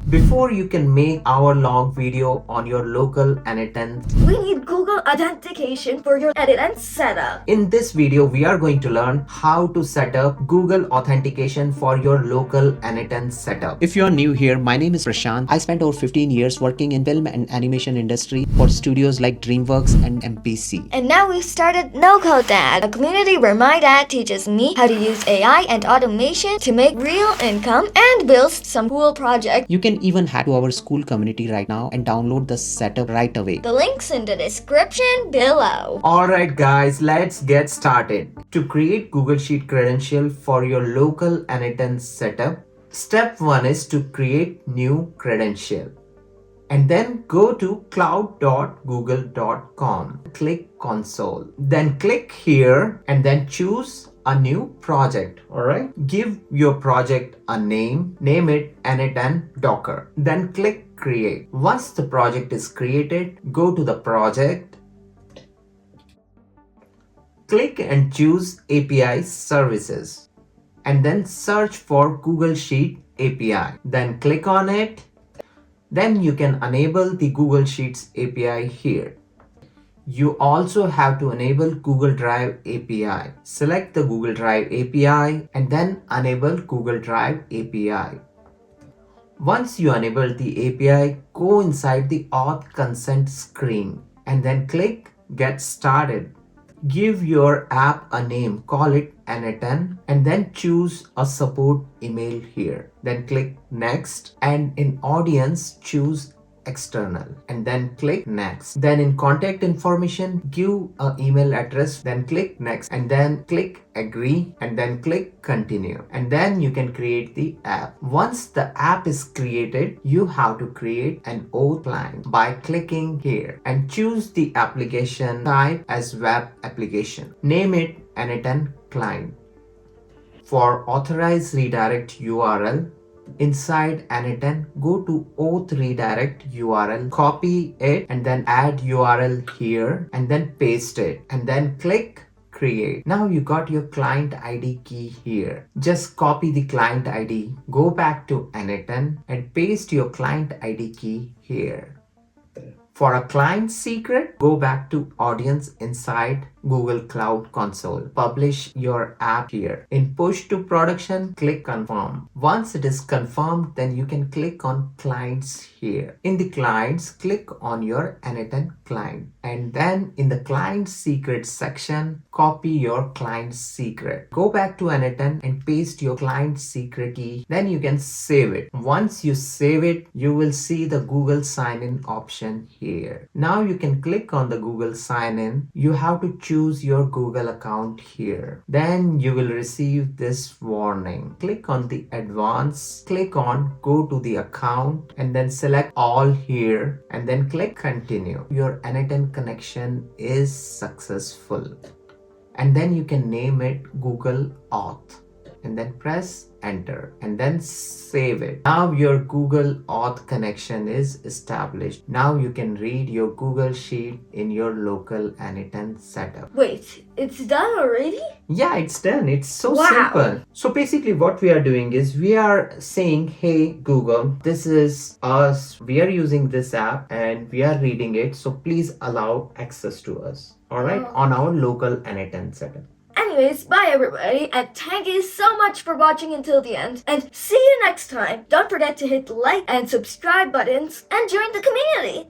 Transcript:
Before you can make hour-long video on your local n8n, We need Google Authentication for your edit and setup. in this video we are going to learn how to set up Google Authentication for your local n8n setup. If you are new here, my name is Prashant. I spent over 15 years working in film and animation industry for studios like DreamWorks and MPC. And now we've started No Code Dad, a community where my dad teaches me how to use AI and automation to make real income and builds some cool projects. You can even head to our school community right now and download the setup right away. The link's in the description below. Alright guys, let's get started. To create Google Sheet credential for your local n8n setup, step 1 is to create new credential. And then go to cloud.google.com. Click console. Then click here and then choose a new project. Alright. Give your project a name. Name it n8n Docker. Then click create. Once the project is created, go to the project. Click and choose API services. And then search for Google Sheet API. Then click on it. Then you can enable the Google Sheets API here. You also have to enable Google Drive API. Select the Google Drive API and then enable Google Drive API. Once you enable the API, go inside the Auth consent screen and then click Get Started. Give your app a name, call it n8n, and then choose a support email here. Then click next, and in audience choose external and then click next. Then in contact information give an email address, then click next and then click agree and then click continue, and then you can create the app. Once the app is created, you have to create an OAuth client by clicking here and choose the application type as web application. Name it n8n client. For authorized redirect URL, inside n8n, go to OAuth redirect URL, copy it and then add URL here and then paste it and then click create. Now you got your client ID key here. Just copy the client ID, go back to n8n and paste your client ID key here. For a client secret, go back to audience inside Google Cloud Console. Publish your app here. In push to production, click confirm. Once it is confirmed, then you can click on clients here. In the clients, click on your n8n client. And then in the client secret section, copy your client secret. Go back to n8n and paste your client secret key. Then you can save it. Once you save it, you will see the Google sign in option here. Now you can click on the Google sign in. You have to choose your Google account here. Then you will receive this warning. Click on the advanced, click on go to the account and then select all here and then click continue. Your n8n connection is successful. And then you can name it Google Auth and then press enter and then save it. Now your Google Auth connection is established. Now you can read your Google Sheet in your local n8n setup. Wait, it's done already? Yeah, it's done. It's so Wow. simple. So basically what we are doing is we are saying, hey Google, this is us. We are using this app and we are reading it. So please allow access to us. All right, on our local n8n setup. Anyways, bye everybody, and thank you so much for watching until the end, and see you next time. Don't forget to hit the like and subscribe buttons and join the community.